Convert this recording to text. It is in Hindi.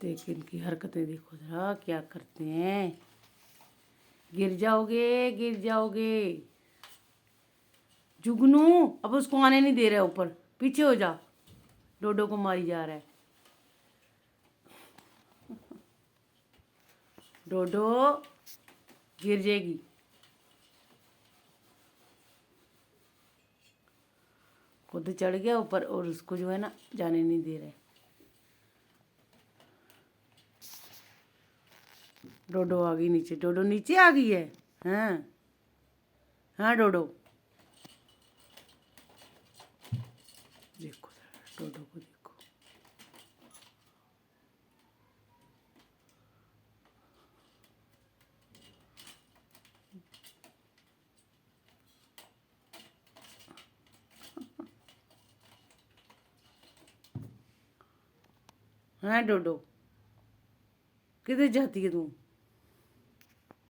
देख इनकी हरकतें देखो जरा, क्या करते हैं। गिर जाओगे, गिर जाओगे। जुगनू अब उसको आने नहीं दे रहा ऊपर, पीछे हो जा। डोडो को मारी जा रहा है। डोडो गिर जाएगी। खुद चढ़ गया ऊपर और उसको जो है ना जाने नहीं दे रहे। डोडो आ गई नीचे। डोडो नीचे आ गई है। हाँ हाँ डोडो, देखो डोडो को देखो। हाँ डोडो, किधर जाती है तू?